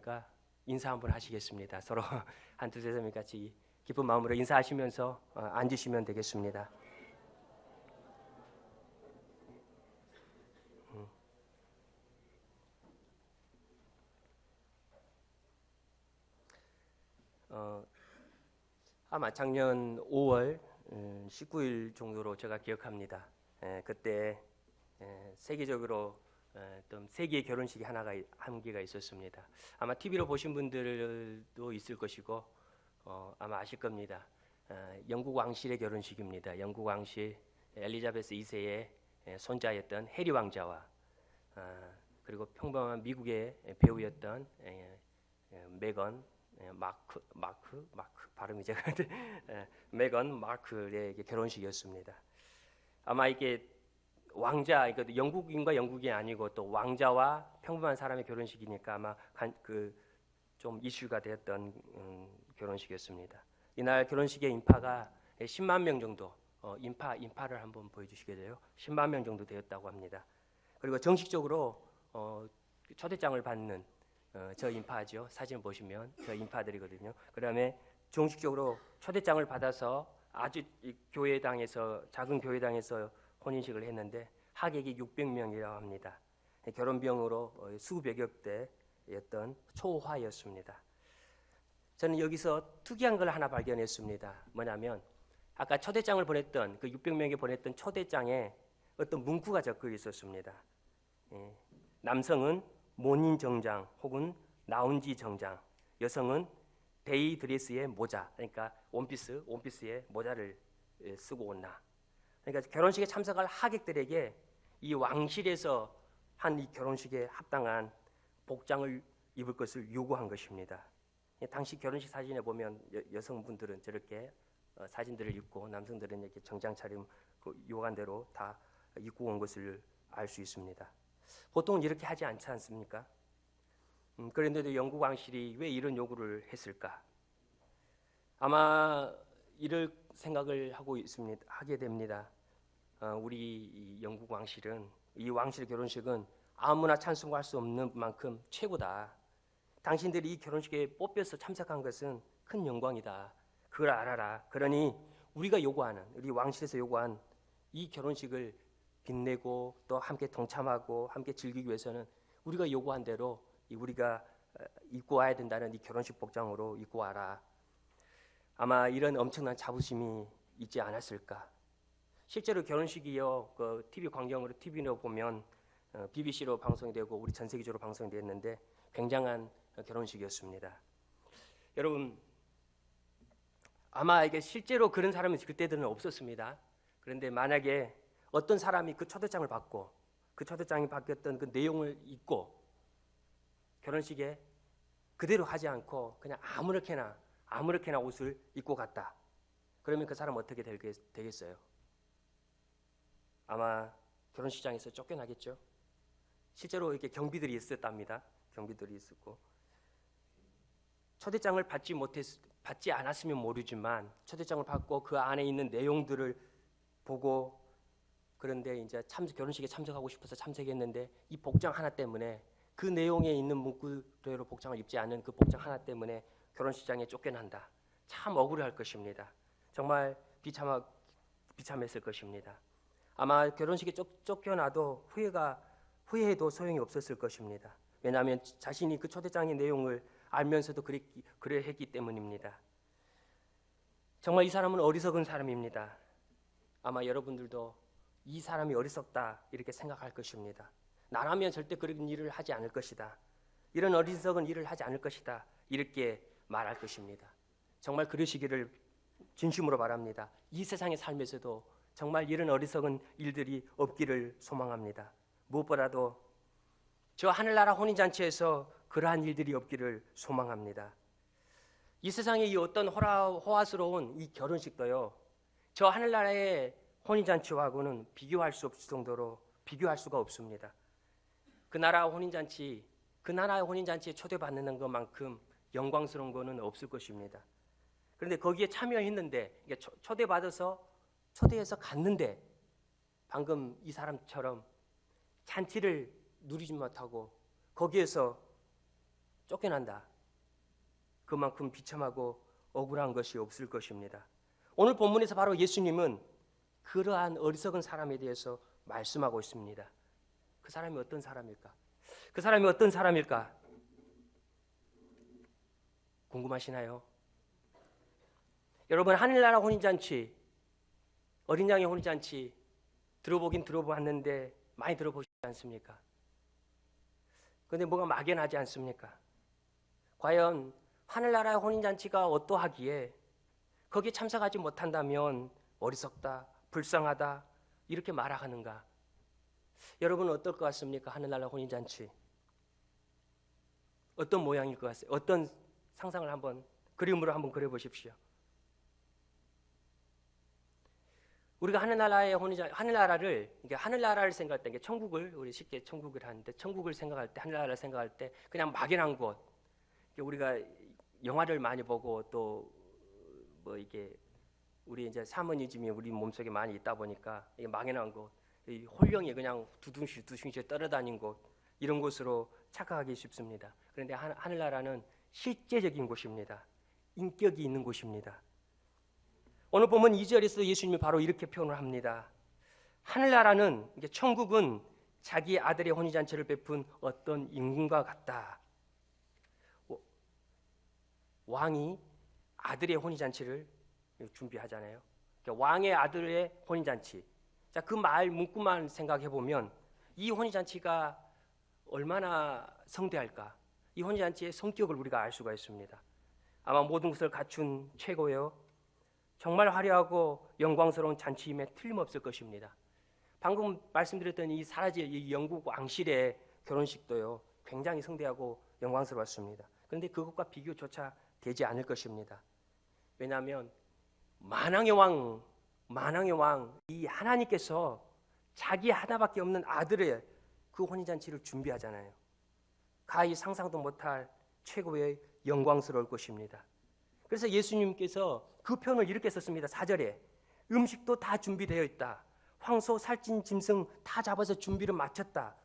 계시니까 인사 한번 하시겠습니다. 서로 한 두세 사람 같이 기쁜 마음으로 인사하시면서 앉으시면 되겠습니다. 아마 작년 5월 19일 정도로 제가 기억합니다. 그때 세계적으로 어떤 세계의 결혼식이 한 개가 있었습니다. 아마 TV로 보신 분들도 있을 것이고 아마 아실 겁니다. 영국 왕실의 결혼식입니다. 영국 왕실 엘리자베스 2세의 손자였던 해리 왕자와 그리고 평범한 미국의 배우였던 메건 마크 발음이 제가 메건 마클의 결혼식이었습니다. 아마 이게 왕자, 그러니까 영국인과 영국이 아니고 또 왕자와 평범한 사람의 결혼식이니까 아마 좀 이슈가 되었던 결혼식이었습니다. 이날 결혼식의 인파가 10만 명 정도, 인파를 한번 보여주시게 돼요. 10만 명 정도 되었다고 합니다. 그리고 정식적으로 초대장을 받는 저 인파죠. 사진 보시면 저 인파들이거든요. 그다음에 정식적으로 초대장을 받아서 아주 교회당에서 작은 교회당에서 혼인식을 했는데 하객이 600명이라고 합니다. 결혼 비용으로 수백억 대였던 초화였습니다. 저는 여기서 특이한 걸 하나 발견했습니다. 뭐냐면 아까 초대장을 보냈던 그 600명이 보냈던 초대장에 어떤 문구가 적혀 있었습니다. 남성은 모닌 정장 혹은 라운지 정장, 여성은 데이 드레스의 모자, 그러니까 원피스의 모자를 쓰고 온나. 그러니까 결혼식에 참석할 하객들에게 이 왕실에서 한 이 결혼식에 합당한 복장을 입을 것을 요구한 것입니다. 당시 결혼식 사진에 보면 여성분들은 저렇게 사진들을 입고 남성들은 이렇게 정장 차림 요구한 대로 다 입고 온 것을 알 수 있습니다. 보통은 이렇게 하지 않지 않습니까? 그런데도 영국 왕실이 왜 이런 요구를 했을까? 아마 이럴 생각을 하게 됩니다. 우리 영국 왕실은 이 왕실 결혼식은 아무나 찬송할 수 없는 만큼 최고다. 당신들이 이 결혼식에 뽑혀서 참석한 것은 큰 영광이다. 그걸 알아라. 그러니 우리 왕실에서 요구한 이 결혼식을 빛내고 또 함께 동참하고 함께 즐기기 위해서는 우리가 요구한 대로 우리가 입고 와야 된다는 이 결혼식 복장으로 입고 와라. 아마 이런 엄청난 자부심이 있지 않았을까. 실제로 결혼식이요, TV로 보면 BBC로 방송이 되고 우리 전 세계적으로 방송이 됐는데 굉장한 결혼식이었습니다. 여러분, 아마 이게 실제로 그런 사람이 그때들은 없었습니다. 그런데 만약에 어떤 사람이 그 초대장을 받고 그 초대장이 바뀌었던 그 내용을 읽고 결혼식에 그대로 하지 않고 그냥 아무렇게나 옷을 입고 갔다. 그러면 그 사람 어떻게 되겠어요? 아마 결혼식장에서 쫓겨나겠죠. 실제로 이렇게 경비들이 있었답니다. 경비들이 있었고 초대장을 받지 않았으면 모르지만 초대장을 받고 그 안에 있는 내용들을 보고 그런데 이제 결혼식에 참석하고 싶어서 참석했는데 이 복장 하나 때문에 그 내용에 있는 문구대로 복장을 입지 않은 그 복장 하나 때문에 결혼식장에 쫓겨난다. 참 억울할 것입니다. 정말 비참했을 것입니다. 아마 결혼식에 쫓겨나도 후회해도 소용이 없었을 것입니다. 왜냐하면 자신이 그 초대장의 내용을 알면서도 그래 했기 때문입니다. 정말 이 사람은 어리석은 사람입니다. 아마 여러분들도 이 사람이 어리석다 이렇게 생각할 것입니다. 나라면 절대 그런 일을 하지 않을 것이다. 이런 어리석은 일을 하지 않을 것이다. 이렇게 말할 것입니다. 정말 그러시기를 진심으로 바랍니다. 이 세상의 삶에서도 정말 이런 어리석은 일들이 없기를 소망합니다. 무엇보다도 저 하늘나라 혼인잔치에서 그러한 일들이 없기를 소망합니다. 이 세상에 이 어떤 호화스러운 이 결혼식도요, 저 하늘나라의 혼인잔치하고는 비교할 수 없을 정도로 비교할 수가 없습니다. 그 나라의 혼인잔치에 초대받는 것만큼 영광스러운 것은 없을 것입니다. 그런데 거기에 참여했는데 초대해서 갔는데 방금 이 사람처럼 잔치를 누리지 못하고 거기에서 쫓겨난다. 그만큼 비참하고 억울한 것이 없을 것입니다. 오늘 본문에서 바로 예수님은 그러한 어리석은 사람에 대해서 말씀하고 있습니다. 그 사람이 어떤 사람일까? 그 사람이 어떤 사람일까? 궁금하시나요? 여러분, 하늘나라 혼인잔치, 어린 양의 혼인잔치 들어보긴 들어봤는데 많이 들어보시지 않습니까? 그런데 뭐가 막연하지 않습니까? 과연 하늘나라의 혼인잔치가 어떠하기에 거기에 참석하지 못한다면 어리석다, 불쌍하다 이렇게 말하는가? 여러분은 어떨 것 같습니까? 하늘나라 혼인잔치 어떤 모양일 것 같아요? 어떤 상상을 한번 그림으로 한번 그려보십시오. 우리가 하늘나라의 혼인잔치, 하늘나라를 생각할 때, 천국을 우리 쉽게 천국을 하는데 천국을 생각할 때, 하늘나라를 생각할 때 그냥 막연한 곳. 우리가 영화를 많이 보고 또 뭐 이게 우리 이제 샤머니즘이 우리 몸속에 많이 있다 보니까 이게 막연한 곳, 이 홀령이 그냥 두둥실 떨어다닌 곳 이런 곳으로 착각하기 쉽습니다. 그런데 하늘나라는 실제적인 곳입니다. 인격이 있는 곳입니다. 오늘 보면 2절에서 예수님이 바로 이렇게 표현을 합니다. 하늘나라는, 천국은 자기 아들의 혼인잔치를 베푼 어떤 임금과 같다. 왕이 아들의 혼인잔치를 준비하잖아요. 그러니까 왕의 아들의 혼인잔치. 자, 그 말 문구만 생각해 보면 이 혼인잔치가 얼마나 성대할까? 이 혼인잔치의 성격을 우리가 알 수가 있습니다. 아마 모든 것을 갖춘 최고요, 정말 화려하고 영광스러운 잔치임에 틀림없을 것입니다. 방금 말씀드렸던 이 사라질 이 영국 왕실의 결혼식도요, 굉장히 성대하고 영광스러웠습니다. 그런데 그것과 비교조차 되지 않을 것입니다. 왜냐하면 만왕의 왕 이 하나님께서 자기 하나밖에 없는 아들의 그 혼인잔치를 준비하잖아요. 가히 상상도 못할 최고의 영광스러울 것입니다. 그래서 예수님께서 그 표현을 이렇게 썼습니다. 4절에 음식도 다 준비되어 있다. 황소, 살찐 짐승 다 잡아서 준비를 마쳤다.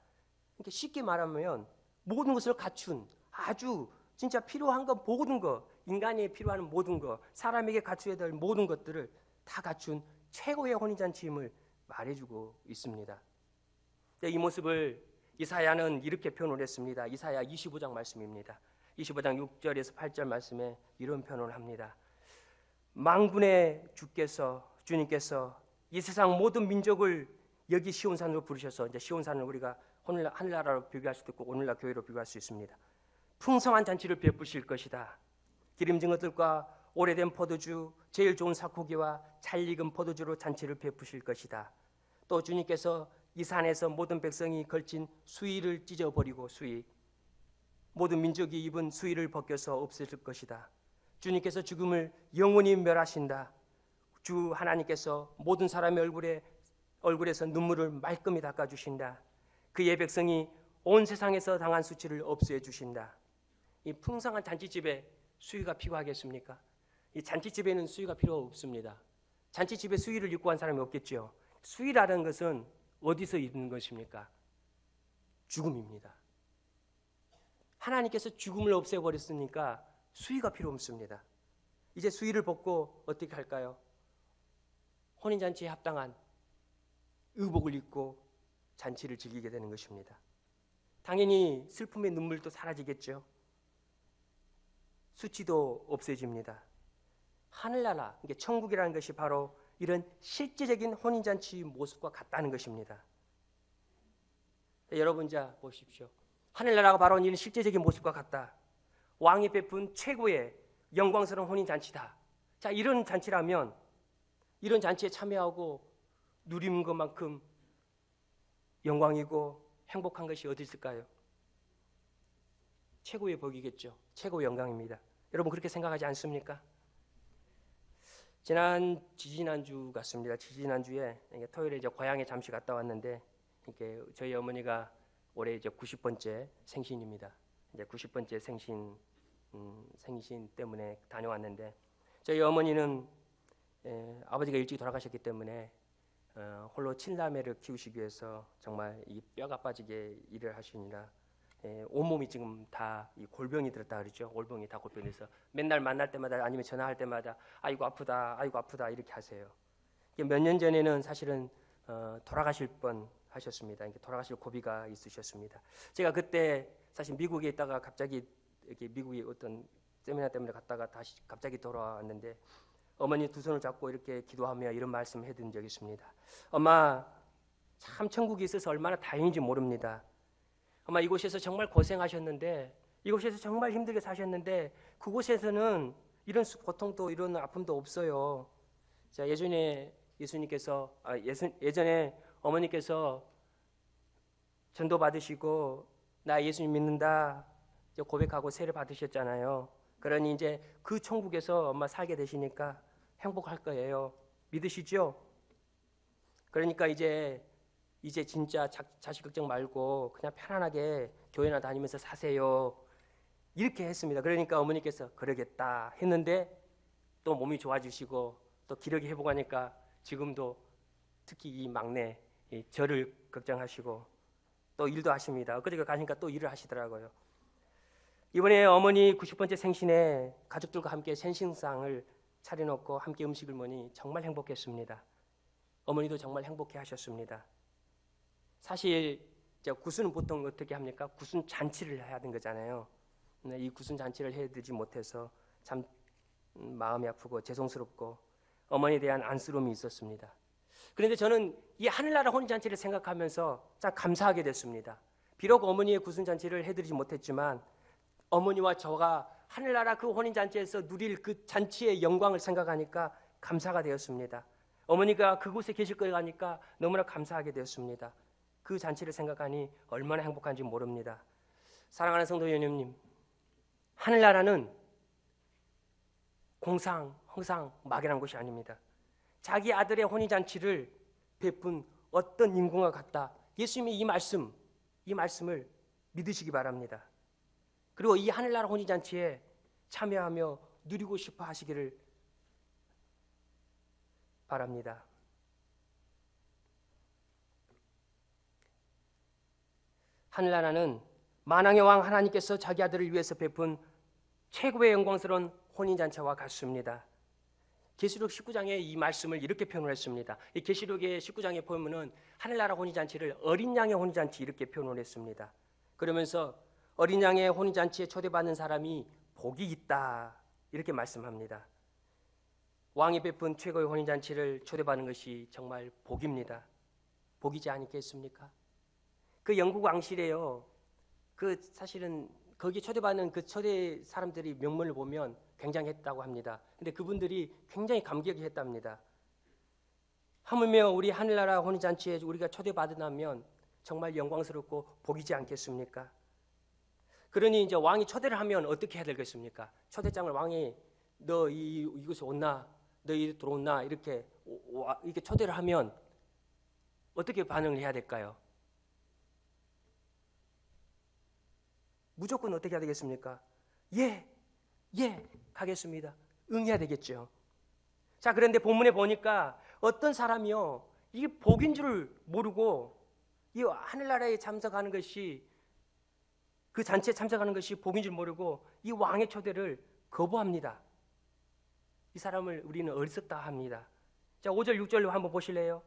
그러니까 쉽게 말하면 모든 것을 갖춘, 아주 진짜 필요한 것, 모든 것, 인간이 필요한 모든 것, 사람에게 갖춰야 될 모든 것들을 다 갖춘 최고의 혼인잔치임을 말해주고 있습니다. 이 모습을 이사야는 이렇게 표현을 했습니다. 이사야 25장 말씀입니다. 25장 6절에서 8절 말씀에 이런 표현을 합니다. 만군의 주님께서 이 세상 모든 민족을 여기 시온산으로 부르셔서, 이제 시온산을 우리가 하늘나라로 비교할 수도 있고 오늘날 교회로 비교할 수 있습니다. 풍성한 잔치를 베푸실 것이다. 기름진 것들과 오래된 포도주, 제일 좋은 삭고기와 잘 익은 포도주로 잔치를 베푸실 것이다. 또 주님께서 이 산에서 모든 백성이 걸친 수의를 찢어버리고 모든 민족이 입은 수의를 벗겨서 없애실 것이다. 주님께서 죽음을 영원히 멸하신다. 주 하나님께서 모든 사람의 얼굴에서 눈물을 말끔히 닦아주신다. 그의 백성이 온 세상에서 당한 수치를 없애해 주신다. 이 풍성한 잔치집에 수의가 필요하겠습니까? 이 잔치집에는 수의가 필요 없습니다. 잔치집에 수의를 입고 한 사람이 없겠죠. 수의라는 것은 어디서 입는 것입니까? 죽음입니다. 하나님께서 죽음을 없애버렸으니까 수의가 필요 없습니다. 이제 수의를 벗고 어떻게 할까요? 혼인잔치에 합당한 의복을 입고 잔치를 즐기게 되는 것입니다. 당연히 슬픔의 눈물도 사라지겠죠. 수치도 없어집니다. 하늘나라, 천국이라는 것이 바로 이런 실제적인 혼인잔치 모습과 같다는 것입니다. 여러분, 자 보십시오. 하늘나라가 바로 이런 실제적인 모습과 같다. 왕이 베푼 최고의 영광스러운 혼인잔치다. 자, 이런 잔치라면 이런 잔치에 참여하고 누리는 것만큼 영광이고 행복한 것이 어디 있을까요? 최고의 복이겠죠. 최고의 영광입니다. 여러분 그렇게 생각하지 않습니까? 지지난주 같습니다. 지지난주에 토요일에 이제 고향에 잠시 갔다 왔는데 이렇게 저희 어머니가 올해 이제 90번째 생신입니다. 이제 90번째 생신 때문에 다녀왔는데 저희 어머니는 아버지가 일찍 돌아가셨기 때문에 홀로 7남매를 키우시기 위해서 정말 이 뼈가 빠지게 일을 하시느라 온몸이 지금 다 이 골병이 들었다 그러죠. 올병이 다 골병이 돼서 맨날 만날 때마다 아니면 전화할 때마다 아이고 아프다, 아이고 아프다 이렇게 하세요. 몇 년 전에는 사실은 돌아가실 뻔 하셨습니다. 돌아가실 고비가 있으셨습니다. 제가 그때 사실 미국에 있다가 갑자기 이렇게 미국에 어떤 세미나 때문에 갔다가 다시 갑자기 돌아왔는데 어머니 두 손을 잡고 이렇게 기도하며 이런 말씀을 해드린 적이 있습니다. 엄마, 참 천국에 있어서 얼마나 다행인지 모릅니다. 엄마, 이곳에서 정말 고생하셨는데, 이곳에서 정말 힘들게 사셨는데 그곳에서는 이런 고통도 이런 아픔도 없어요. 자, 예전에 어머니께서 전도 받으시고 나 예수님 믿는다 고백하고 세례 받으셨잖아요. 그러니 이제 그 천국에서 엄마 살게 되시니까 행복할 거예요. 믿으시죠? 그러니까 이제 진짜 자식 걱정 말고 그냥 편안하게 교회나 다니면서 사세요. 이렇게 했습니다. 그러니까 어머니께서 그러겠다 했는데 또 몸이 좋아지시고 또 기력이 회복하니까 지금도 특히 이 막내 저를 걱정하시고 또 일도 하십니다. 엊그저께 가니까 또 일을 하시더라고요. 이번에 어머니 90번째 생신에 가족들과 함께 생신상을 차려놓고 함께 음식을 먹으니 정말 행복했습니다. 어머니도 정말 행복해 하셨습니다. 사실 구순은 보통 어떻게 합니까? 구순 잔치를 해야 하는 거잖아요. 이 구순 잔치를 해드리지 못해서 참 마음이 아프고 죄송스럽고 어머니에 대한 안쓰러움이 있었습니다. 그런데 저는 이 하늘나라 혼인잔치를 생각하면서 참 감사하게 됐습니다. 비록 어머니의 구순잔치를 해드리지 못했지만 어머니와 저가 하늘나라 그 혼인잔치에서 누릴 그 잔치의 영광을 생각하니까 감사가 되었습니다. 어머니가 그곳에 계실 걸 아니까 너무나 감사하게 되었습니다. 그 잔치를 생각하니 얼마나 행복한지 모릅니다. 사랑하는 성도 여러님, 하늘나라는 공상, 허상, 막연한 곳이 아닙니다. 자기 아들의 혼인잔치를 베푼 어떤 인공과 같다. 예수님이 이 말씀을 믿으시기 바랍니다. 그리고 이 하늘나라 혼인잔치에 참여하며 누리고 싶어 하시기를 바랍니다. 하늘나라는 만왕의 왕 하나님께서 자기 아들을 위해서 베푼 최고의 영광스러운 혼인잔치와 같습니다. 계시록 19장에 이 말씀을 이렇게 표현을 했습니다. 이 계시록의 19장에 보면은 하늘나라 혼인잔치를 어린 양의 혼인잔치 이렇게 표현을 했습니다. 그러면서 어린 양의 혼인잔치에 초대받는 사람이 복이 있다 이렇게 말씀합니다. 왕이 베푼 최고의 혼인잔치를 초대받는 것이 정말 복입니다. 복이지 않겠습니까? 그 영국 왕실에요. 사실은 거기 초대받는 그 초대 사람들이 명문을 보면 굉장했다고 합니다. 근데 그분들이 굉장히 감격했답니다. 하물며 우리 하늘나라 혼인잔치에 우리가 초대받으면 정말 영광스럽고 복이지 않겠습니까? 그러니 이제 왕이 초대를 하면 어떻게 해야 되겠습니까? 초대장을 왕이 너 이곳에 온나, 너 이리 들어온나 이렇게 초대를 하면 어떻게 반응을 해야 될까요? 무조건 어떻게 해야 되겠습니까? 예, 가겠습니다. 응해야 되겠죠. 자, 그런데 본문에 보니까 어떤 사람이요, 이게 복인 줄 모르고 이 하늘나라에 참석하는 것이 그 잔치에 참석하는 것이 복인 줄 모르고 이 왕의 초대를 거부합니다. 이 사람을 우리는 어리석다 합니다. 자, 5절 6절로 한번 보실래요?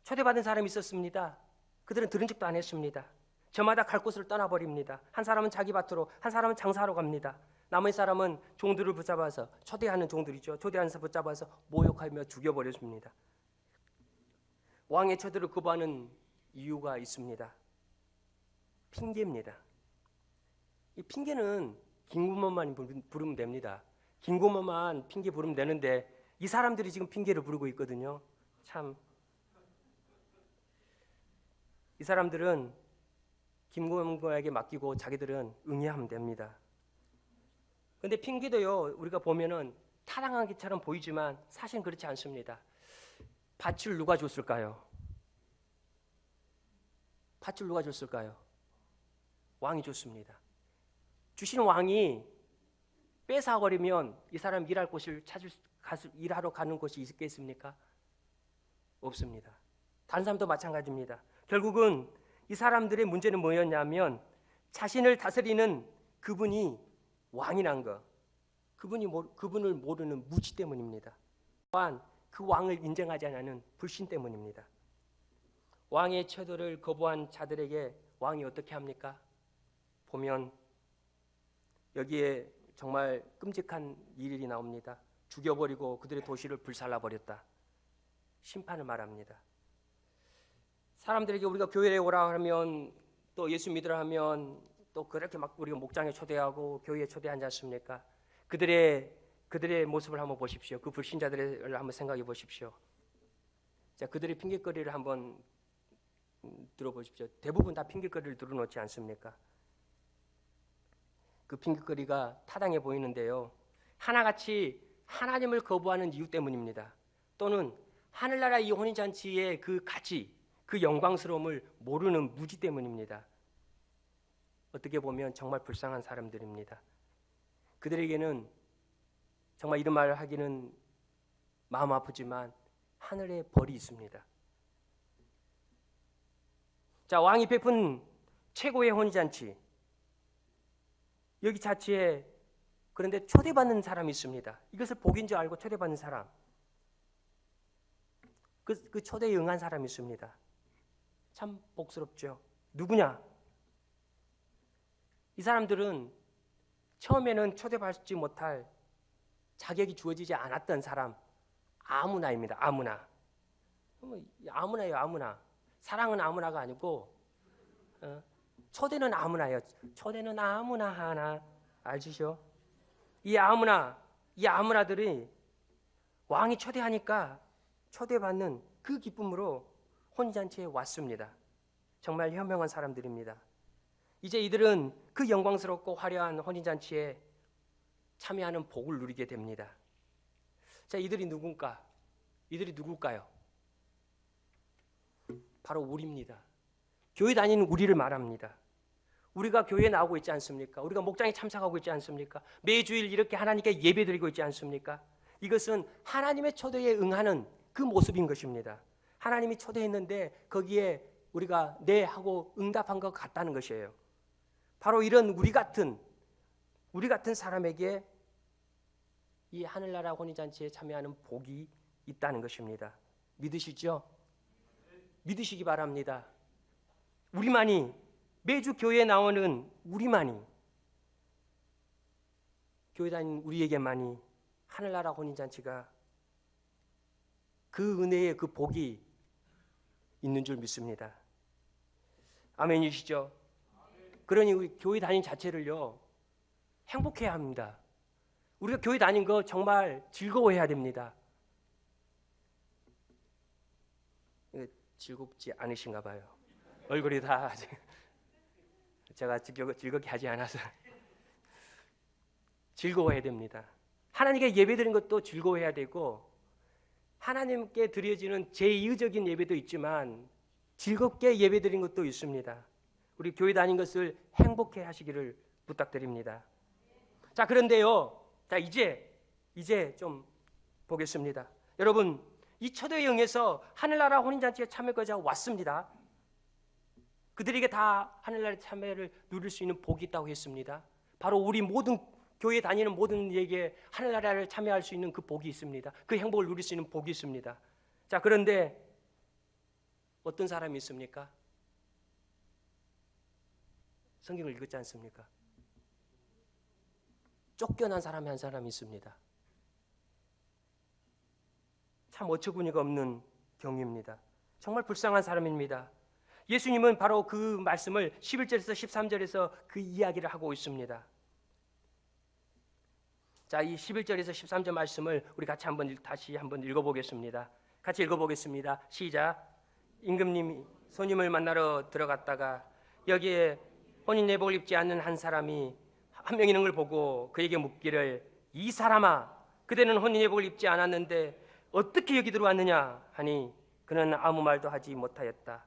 초대받은 사람이 있었습니다. 그들은 들은 척도 안 했습니다. 저마다 갈 곳을 떠나버립니다. 한 사람은 자기 밭으로, 한 사람은 장사하러 갑니다. 나머지 사람은 종들을 붙잡아서, 초대하는 종들이죠. 초대하는 사람 붙잡아서 모욕하며 죽여버렸습니다. 왕의 초대를 거부하는 이유가 있습니다. 핑계입니다. 이 핑계는 김구몬만 부르면 됩니다. 김구몬만 핑계 부르면 되는데 이 사람들이 지금 핑계를 부르고 있거든요. 참, 이 사람들은 김구몬에게 맡기고 자기들은 응해하면 됩니다. 그런데 핑계도요, 우리가 보면은 타당한 것처럼 보이지만 사실은 그렇지 않습니다. 밭을 누가 줬을까요? 밭을 누가 줬을까요? 왕이 줬습니다. 주신 왕이 뺏어버리면 이 사람 일할 곳을 일하러 가는 곳이 있겠습니까? 없습니다. 다른 사람도 마찬가지입니다. 결국은 이 사람들의 문제는 뭐였냐면 자신을 다스리는 그분이 왕이란 것, 그분을 모르는 무지 때문입니다. 또한 그 왕을 인정하지 않는 불신 때문입니다. 왕의 처도를 거부한 자들에게 왕이 어떻게 합니까? 보면 여기에 정말 끔찍한 일이 나옵니다. 죽여버리고 그들의 도시를 불살라버렸다. 심판을 말합니다. 사람들에게 우리가 교회에 오라 하면, 또 예수 믿으라 하면 또 그렇게 막 우리가 목장에 초대하고 교회에 초대하지 않습니까? 그들의 모습을 한번 보십시오. 그 불신자들을 한번 생각해 보십시오. 자, 그들의 핑계거리를 한번 들어보십시오. 대부분 다 핑계거리를 들어놓지 않습니까? 그 핑계거리가 타당해 보이는데요, 하나같이 하나님을 거부하는 이유 때문입니다. 또는 하늘나라 이 혼인잔치의 그 가치, 그 영광스러움을 모르는 무지 때문입니다. 어떻게 보면 정말 불쌍한 사람들입니다. 그들에게는 정말 이런 말을 하기는 마음 아프지만 하늘의 벌이 있습니다. 자, 왕이 베푼 최고의 혼인잔치, 여기 자체에 그런데 초대받는 사람이 있습니다. 이것을 복인 줄 알고 초대받는 사람, 그 초대에 응한 사람이 있습니다. 참 복스럽죠. 누구냐? 이 사람들은 처음에는 초대받지 못할 자격이 주어지지 않았던 사람, 아무나입니다. 아무나예요. 아무나. 사랑은 아무나가 아니고 초대는 아무나예요. 초대는 아무나 하나. 아시죠? 이 아무나들이 왕이 초대하니까 초대받는 그 기쁨으로 혼인잔치에 왔습니다. 정말 현명한 사람들입니다. 이제 이들은 그 영광스럽고 화려한 혼인잔치에 참여하는 복을 누리게 됩니다. 자, 이들이 누굴까요? 바로 우리입니다. 교회 다니는 우리를 말합니다. 우리가 교회에 나오고 있지 않습니까? 우리가 목장에 참석하고 있지 않습니까? 매주일 이렇게 하나님께 예배드리고 있지 않습니까? 이것은 하나님의 초대에 응하는 그 모습인 것입니다. 하나님이 초대했는데 거기에 우리가 네 하고 응답한 것 같다는 것이에요. 바로 이런 우리 같은 사람에게 이 하늘나라 혼인잔치에 참여하는 복이 있다는 것입니다. 믿으시죠? 믿으시기 바랍니다. 우리만이, 매주 교회에 나오는 우리만이, 교회 다니는 우리에게만이 하늘나라 혼인잔치가 그 은혜의 그 복이 있는 줄 믿습니다. 아멘이시죠? 그러니 우리 교회 다닌 자체를요, 행복해야 합니다. 우리가 교회 다닌 거 정말 즐거워해야 됩니다. 즐겁지 않으신가 봐요. 얼굴이 다 제가 즐겁게 하지 않아서. 즐거워해야 됩니다. 하나님께 예배드리는 것도 즐거워해야 되고, 하나님께 드려지는 제2적인 예배도 있지만 즐겁게 예배드리는 것도 있습니다. 우리 교회 다닌 것을 행복해 하시기를 부탁드립니다. 자, 그런데요, 자, 이제 좀 보겠습니다. 여러분, 이 초대에 응해서 하늘나라 혼인잔치에 참여하고자 왔습니다. 그들에게 다 하늘나라의 참여를 누릴 수 있는 복이 있다고 했습니다. 바로 우리 모든 교회 다니는 모든 이에게 하늘나라를 참여할 수 있는 그 복이 있습니다. 그 행복을 누릴 수 있는 복이 있습니다. 자, 그런데 어떤 사람이 있습니까? 성경을 읽었지 않습니까? 쫓겨난 사람이 한 사람이 있습니다. 참 어처구니가 없는 경우입니다. 정말 불쌍한 사람입니다. 예수님은 바로 그 말씀을 11절에서 13절에서 그 이야기를 하고 있습니다. 자, 이 11절에서 13절 말씀을 우리 같이 다시 한번 읽어보겠습니다. 같이 읽어보겠습니다. 시작. 임금님이 손님을 만나러 들어갔다가 여기에 혼인 예복을 입지 않는 한 사람이 한 명 있는 걸 보고 그에게 묻기를, 이 사람아, 그대는 혼인 예복을 입지 않았는데 어떻게 여기 들어왔느냐 하니 그는 아무 말도 하지 못하였다.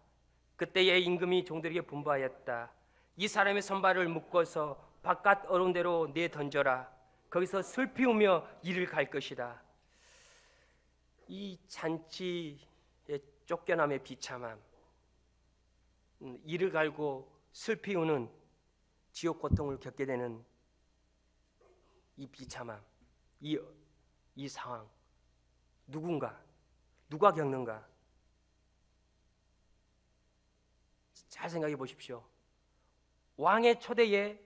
그때에 임금이 종들에게 분부하였다. 이 사람의 손발을 묶어서 바깥 어려운 데로 내던져라. 거기서 슬피 우며 이를 갈 것이다. 이 잔치의 쫓겨남의 비참함, 이를 갈고 슬피 우는 지옥 고통을 겪게 되는 이 비참함, 이 상황, 누가 겪는가? 잘 생각해 보십시오. 왕의 초대에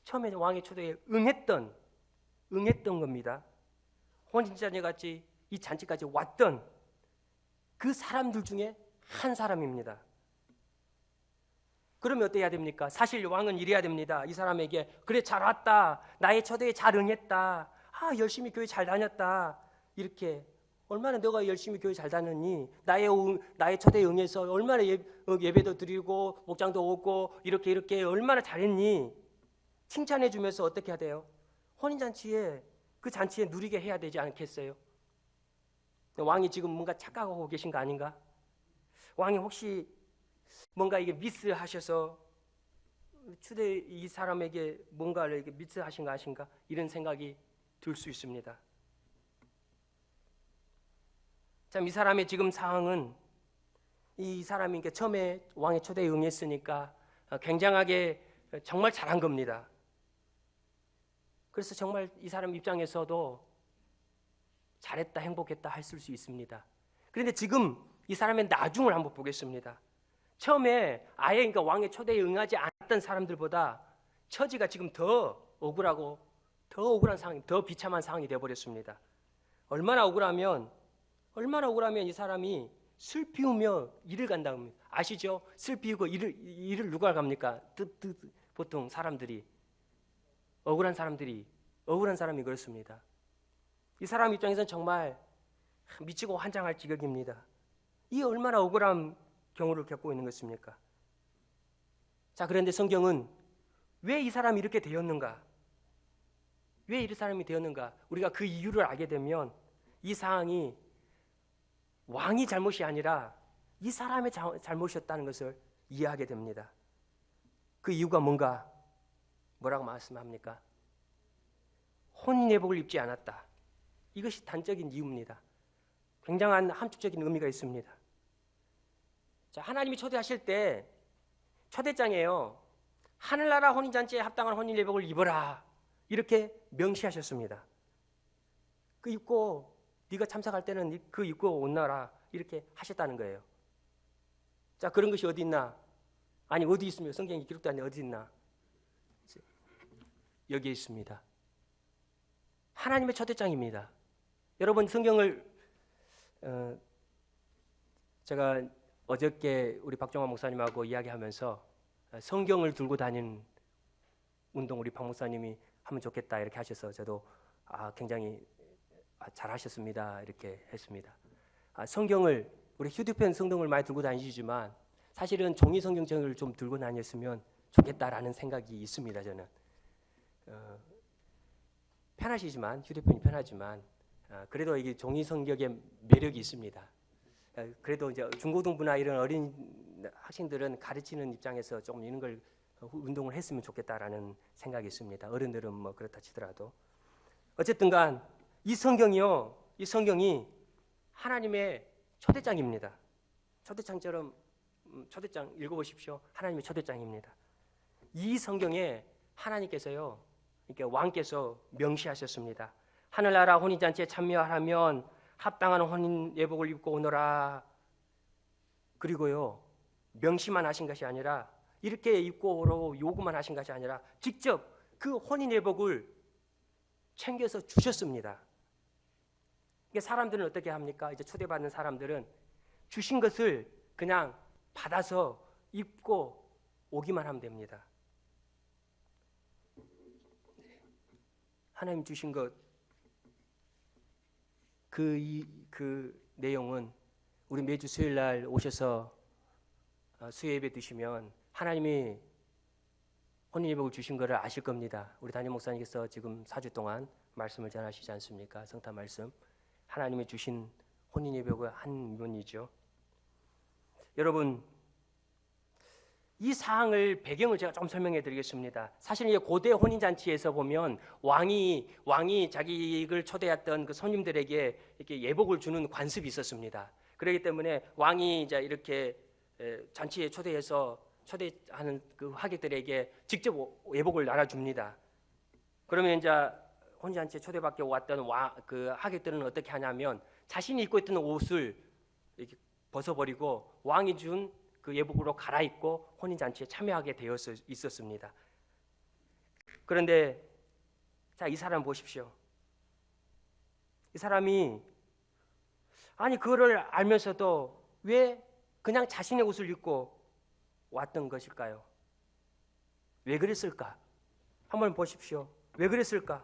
처음에 왕의 초대에 응했던 겁니다. 혼인잔치 같이 이 잔치까지 왔던 그 사람들 중에 한 사람입니다. 그러면 어때야 됩니까? 사실 왕은 이래야 됩니다. 이 사람에게 그래 잘 왔다. 나의 초대에 잘 응했다. 열심히 교회 잘 다녔다. 이렇게 얼마나 너가 열심히 교회 잘 다녔니? 나의 초대에 응해서 얼마나 예배도 드리고 목장도 오고 이렇게 얼마나 잘했니? 칭찬해 주면서 어떻게 해야 돼요? 혼인잔치에 그 잔치에 누리게 해야 되지 않겠어요? 왕이 지금 뭔가 착각하고 계신 거 아닌가? 왕이 혹시 뭔가 이게 미스하셔서 추대 이 사람에게 뭔가를 이렇게 미스하신 거 아신가? 이런 생각이 들 수 있습니다. 참, 이 사람의 지금 상황은 이 사람이 처음에 왕의 초대에 응했으니까 굉장하게 정말 잘한 겁니다. 그래서 정말 이 사람 입장에서도 잘했다, 행복했다 했을 수 있습니다. 그런데 지금 이 사람의 나중을 한번 보겠습니다. 처음에 아예 그러니까 왕의 초대에 응하지 않았던 사람들보다 처지가 지금 더 억울하고 더 억울한 상황, 더 비참한 상황이 되어버렸습니다. 얼마나 억울하면 이 사람이 슬피우며 일을 간다고 아시죠? 슬피우고 일을 누가 갑니까? 보통 사람들이 억울한 사람이 그렇습니다. 이 사람 입장에서는 정말 미치고 환장할 지경입니다. 이 얼마나 억울한 경우를 겪고 있는 것입니까? 자, 그런데 성경은 왜 이 사람이 이렇게 되었는가? 왜 이 사람이 되었는가? 우리가 그 이유를 알게 되면 이 상황이 왕이 잘못이 아니라 이 사람의 잘못이었다는 것을 이해하게 됩니다. 그 이유가 뭐라고 말씀합니까? 혼인예복을 입지 않았다. 이것이 단적인 이유입니다. 굉장한 함축적인 의미가 있습니다. 자, 하나님이 초대하실 때 초대장에요. 하늘나라 혼인잔치에 합당한 혼인예복을 입어라. 이렇게 명시하셨습니다. 그 입고 네가 참석할 때는 그 입고 온나라 이렇게 하셨다는 거예요. 자, 그런 것이 어디 있나? 아니, 어디 있습니까? 성경에 기록도 안 돼. 어디 있나? 여기에 있습니다. 하나님의 초대장입니다. 여러분, 성경을 제가 어저께 우리 박정환 목사님하고 이야기하면서 성경을 들고 다니는 운동 우리 박 목사님이 하면 좋겠다 이렇게 하셔서 저도 굉장히 잘하셨습니다 이렇게 했습니다. 성경을 우리 휴대폰 성경을 많이 들고 다니시지만 사실은 종이 성경책을 좀 들고 다녔으면 좋겠다라는 생각이 있습니다. 저는 편하시지만 휴대폰이 편하지만 그래도 이게 종이 성경의 매력이 있습니다. 그래도 이제 중고등부나 이런 어린 학생들은 가르치는 입장에서 조금 이런 걸 운동을 했으면 좋겠다라는 생각이 있습니다. 어른들은 뭐 그렇다 치더라도 어쨌든간 이 성경이 하나님의 초대장입니다. 초대장처럼 초대장 읽어보십시오. 하나님의 초대장입니다. 이 성경에 하나님께서요, 이렇게 왕께서 명시하셨습니다. 하늘나라 혼인잔치에 참여하려면 합당한 혼인 예복을 입고 오너라. 그리고요, 명시만 하신 것이 아니라 이렇게 입고 오라고 요구만 하신 것이 아니라 직접 그 혼인 예복을 챙겨서 주셨습니다. 이게 사람들은 어떻게 합니까? 이제 초대받는 사람들은 주신 것을 그냥 받아서 입고 오기만 하면 됩니다. 하나님 주신 것, 그 내용은 우리 매주 수요일 날 오셔서 수요 예배 드시면 하나님이 혼인예복을 주신 것을 아실 겁니다. 우리 담임 목사님께서 지금 4주 동안 말씀을 전하시지 않습니까? 성탄 말씀. 하나님이 주신 혼인예복의 한 면이죠. 여러분, 이 사항을 배경을 제가 좀 설명해 드리겠습니다. 사실 이 고대 혼인잔치에서 보면 왕이 자기를 초대했던 그 손님들에게 이렇게 예복을 주는 관습이 있었습니다. 그렇기 때문에 왕이 이제 이렇게 잔치에 초대하는 그 하객들에게 직접 예복을 나눠줍니다. 그러면 이제 혼인잔치에 초대받게 왔던 그 하객들은 어떻게 하냐면 자신이 입고 있던 옷을 이렇게 벗어버리고 왕이 준 그 예복으로 갈아입고 혼인잔치에 참여하게 되어 있었습니다. 그런데 자, 이 사람 보십시오. 이 사람이 아니 그거를 알면서도 왜 그냥 자신의 옷을 입고 왔던 것일까요? 왜 그랬을까? 한번 보십시오. 왜 그랬을까?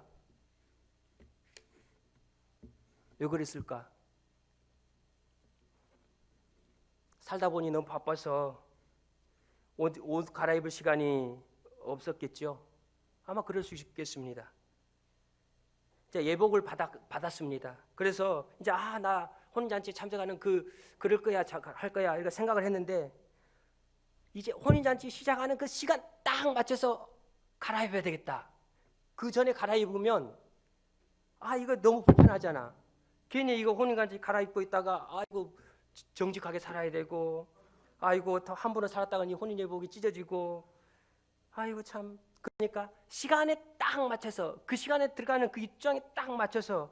왜 그랬을까? 살다 보니 너무 바빠서 옷 갈아입을 시간이 없었겠죠. 아마 그럴 수 있겠습니다. 이제 예복을 받았습니다. 그래서 이제 나 혼인잔치에 참석하는 그럴 거야, 할 거야 이렇게 생각을 했는데 이제 혼인잔치 시작하는 그 시간 딱 맞춰서 갈아입어야 되겠다. 그 전에 갈아입으면 이거 너무 불편하잖아. 괜히 이거 혼인잔치 갈아입고 있다가 아이고 정직하게 살아야 되고 아이고 더 함부로 살았다가 이 혼인 예복이 찢어지고 아이고 참. 그러니까 시간에 딱 맞춰서 그 시간에 들어가는 그 입장에 딱 맞춰서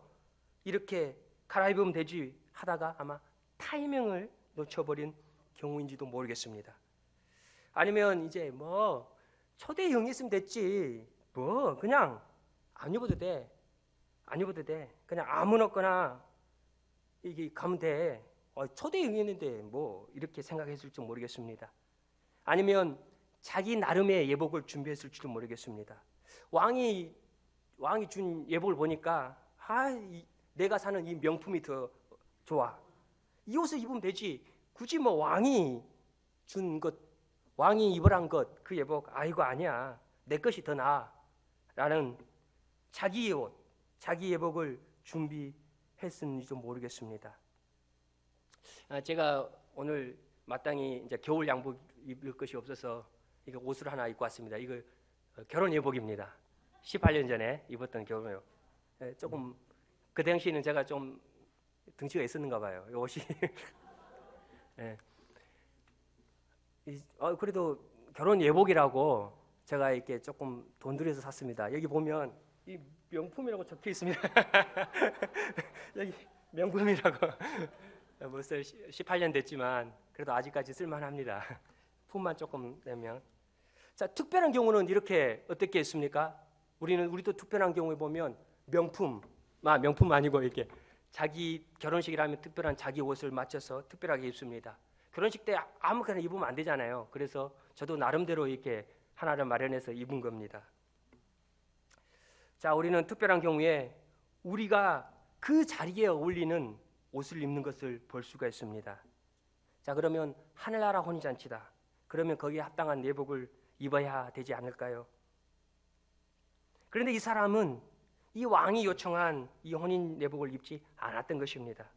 이렇게 갈아입으면 되지 하다가 아마 타이밍을 놓쳐버린 경우인지도 모르겠습니다. 아니면 이제 뭐 초대 형이 있으면 됐지 뭐 그냥 안 입어도 돼. 그냥 아무렇거나 이게 가면 돼. 초대 형이 있는데 뭐 이렇게 생각했을지 모르겠습니다. 아니면 자기 나름의 예복을 준비했을지도 모르겠습니다. 왕이 준 예복을 보니까 내가 사는 이 명품이 더 좋아. 이 옷을 입으면 되지. 굳이 뭐 왕이 준 것, 왕이 입으란 것, 그 예복 이거 아니야. 내 것이 더 나아. 라는 자기의 옷, 자기 예복을 준비했는지도 모르겠습니다. 제가 오늘 마땅히 이제 겨울 양복 입을 것이 없어서 이거 옷을 하나 입고 왔습니다. 이거 결혼 예복입니다. 18년 전에 입었던 결혼 예복. 조금 그 당시에는 제가 좀 등치가 있었는가 봐요. 이 옷이. 그래도 결혼 예복이라고 제가 이렇게 조금 돈 들여서 샀습니다. 여기 보면 이 명품이라고 적혀 있습니다. 여기 명품이라고. 벌써 18년 됐지만 그래도 아직까지 쓸만합니다. 품만 조금 내면. 자, 특별한 경우는 이렇게 어떻게 했습니까? 우리도 특별한 경우에 보면 명품 아니고 이렇게 자기 결혼식이라면 특별한 자기 옷을 맞춰서 특별하게 입습니다. 결혼식 때 아무거나 입으면 안 되잖아요. 그래서 저도 나름대로 이렇게 하나를 마련해서 입은 겁니다. 자, 우리는 특별한 경우에 우리가 그 자리에 어울리는 옷을 입는 것을 볼 수가 있습니다. 자, 그러면 하늘나라 혼인잔치다. 그러면 거기에 합당한 예복을 입어야 되지 않을까요? 그런데 이 사람은 이 왕이 요청한 이 혼인 예복을 입지 않았던 것입니다.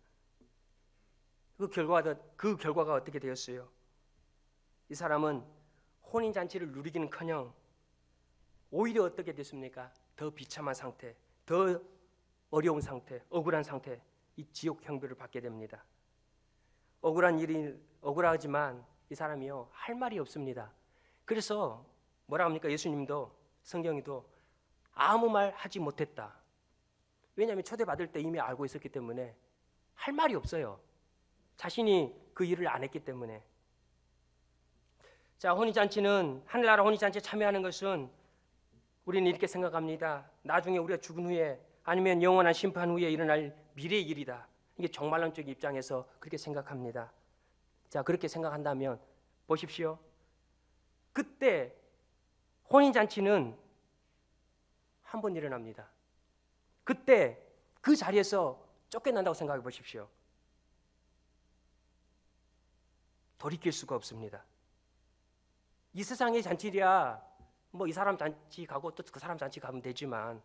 그 결과가 어떻게 되었어요? 이 사람은 혼인잔치를 누리기는커녕 오히려 어떻게 됐습니까? 더 비참한 상태, 더 어려운 상태, 억울한 상태, 이 지옥 형벌을 받게 됩니다. 억울하지만 이 사람이요 할 말이 없습니다. 그래서 뭐라 합니까? 예수님도 성경에도 아무 말 하지 못했다. 왜냐하면 초대받을 때 이미 알고 있었기 때문에 할 말이 없어요. 자신이 그 일을 안 했기 때문에. 자, 혼인잔치는 하늘나라 혼인잔치에 참여하는 것은 우리는 이렇게 생각합니다. 나중에 우리가 죽은 후에 아니면 영원한 심판 후에 일어날 미래의 일이다. 이게 종말론적 입장에서 그렇게 생각합니다. 자, 그렇게 생각한다면 보십시오. 그때 혼인잔치는 한 번 일어납니다. 그때 그 자리에서 쫓겨난다고 생각해 보십시오. 돌이킬 수가 없습니다. 이 세상의 잔치랴 뭐 이 사람 잔치 가고 또 그 사람 잔치 가면 되지만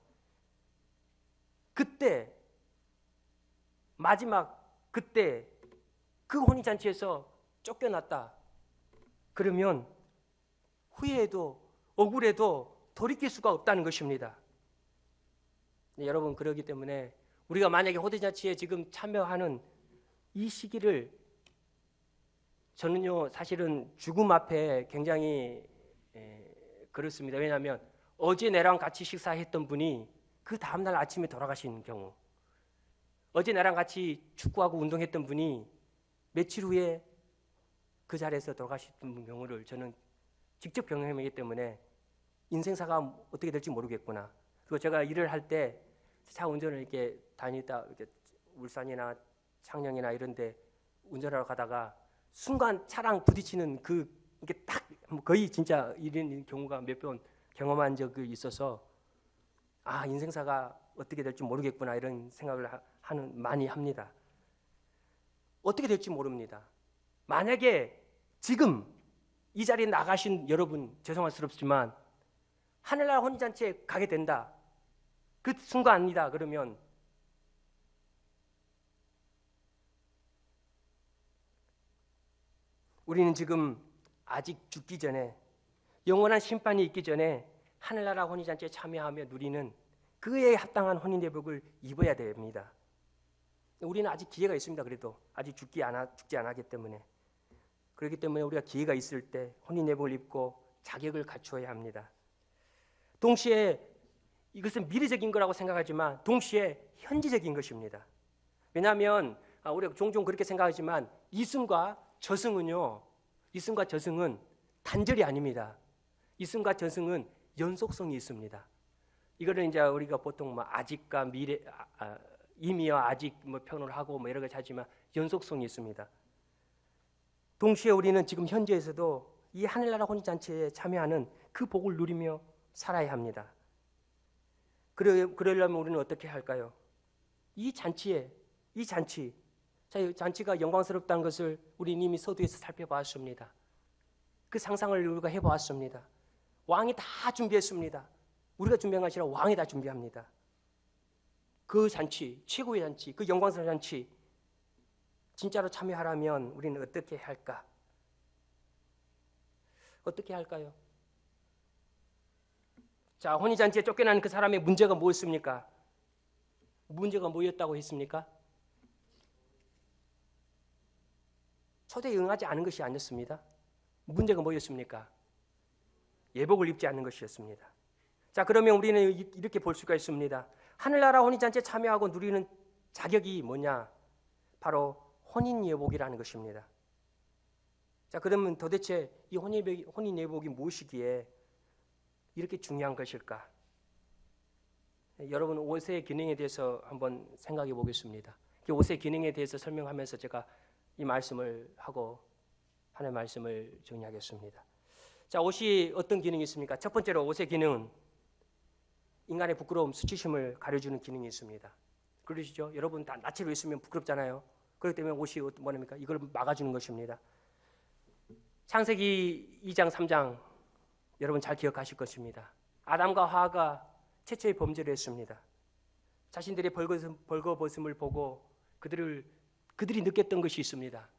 그때 마지막 그때 그 혼인잔치에서 쫓겨났다. 그러면 후회해도 억울해도 돌이킬 수가 없다는 것입니다. 네, 여러분 그러기 때문에 우리가 만약에 혼인잔치에 지금 참여하는 이 시기를 저는요 사실은 죽음 앞에 굉장히 그렇습니다. 왜냐하면 어제 나랑 같이 식사했던 분이 그 다음날 아침에 돌아가신 경우, 어제 나랑 같이 축구하고 운동했던 분이 며칠 후에 그 자리에서 돌아가셨던 경우를 저는 직접 경험하기 때문에 인생사가 어떻게 될지 모르겠구나. 그리고 제가 일을 할 때 차 운전을 이렇게 다니다 이렇게 울산이나 창녕이나 이런 데 운전하러 가다가 순간 차랑 부딪히는 이게 딱 거의 진짜 이런 경우가 몇 번 경험한 적이 있어서 인생사가 어떻게 될지 모르겠구나 이런 생각을 많이 합니다. 어떻게 될지 모릅니다. 만약에 지금 이 자리에 나가신 여러분 죄송스럽지만 하늘나라 혼인잔치에 가게 된다. 그 순간이다 그러면 우리는 지금 아직 죽기 전에 영원한 심판이 있기 전에 하늘나라 혼인잔치에 참여하며 누리는 그에 합당한 혼인예복을 입어야 됩니다. 우리는 아직 기회가 있습니다. 그래도 아직 죽지 않았기 때문에 그렇기 때문에 우리가 기회가 있을 때 혼인예복을 입고 자격을 갖추어야 합니다. 동시에 이것은 미래적인 거라고 생각하지만 동시에 현지적인 것입니다. 왜냐하면 우리가 종종 그렇게 생각하지만 이승과 저승은 단절이 아닙니다. 이승과 저승은 연속성이 있습니다. 이거를 이제 우리가 보통 아직과 미래, 이미와 아직 표현을 하고 여러 가지 하지만 연속성이 있습니다. 동시에 우리는 지금 현재에서도 이 하늘나라 혼인잔치에 참여하는 그 복을 누리며 살아야 합니다. 그러려면 우리는 어떻게 할까요? 이 잔치가 영광스럽다는 것을 우리 이미 서두에서 살펴보았습니다. 그 상상을 우리가 해보았습니다. 왕이 다 준비했습니다. 우리가 준비한 것이 아니라 왕이 다 준비합니다. 그 잔치, 최고의 잔치, 그 영광스러운 잔치 진짜로 참여하려면 우리는 어떻게 할까? 어떻게 할까요? 자, 혼인잔치에 쫓겨난 그 사람의 문제가 뭐였습니까? 문제가 뭐였다고 했습니까? 초대에 응하지 않은 것이 아니었습니다. 문제가 뭐였습니까? 예복을 입지 않는 것이었습니다. 자, 그러면 우리는 이렇게 볼 수가 있습니다. 하늘나라 혼인잔치에 참여하고 누리는 자격이 뭐냐? 바로 혼인예복이라는 것입니다. 자, 그러면 도대체 이 혼인예복이 무엇이기에 이렇게 중요한 것일까? 여러분 옷의 기능에 대해서 한번 생각해 보겠습니다. 옷의 기능에 대해서 설명하면서 제가 이 말씀을 하고 하나의 말씀을 정리하겠습니다. 자, 옷이 어떤 기능이 있습니까? 첫 번째로 옷의 기능은 인간의 부끄러움, 수치심을 가려주는 기능이 있습니다. 그러시죠? 여러분 다 나체로 있으면 부끄럽잖아요. 그렇기 때문에 옷이 뭐랍니까? 이걸 막아주는 것입니다. 창세기 2장 3장 여러분 잘 기억하실 것입니다. 아담과 하와가 최초의 범죄를 했습니다. 자신들의 벌거벗음을 보고 그들이 느꼈던 것이 있습니다.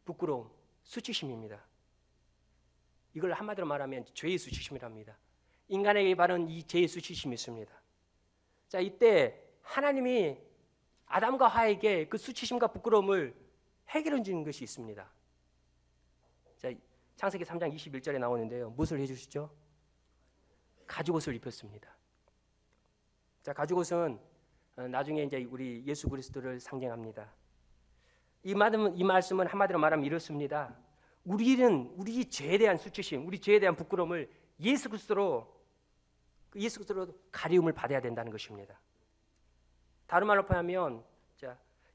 부끄러움, 수치심입니다. 이걸 한마디로 말하면 죄의 수치심이랍니다. 인간에게 바른 이 죄의 수치심이 있습니다. 자, 이때 하나님이 아담과 하와에게 그 수치심과 부끄러움을 해결해 주는 것이 있습니다. 자, 창세기 3장 21절에 나오는데요. 무엇을 해주시죠? 가죽옷을 입혔습니다. 자, 가죽옷은 나중에 이제 우리 예수 그리스도를 상징합니다. 이 말씀은 한마디로 말하면 이렇습니다. 우리 죄에 대한 수치심, 우리 죄에 대한 부끄러움을 예수 그리스도로 가리움을 받아야 된다는 것입니다. 다른 말로 표현하면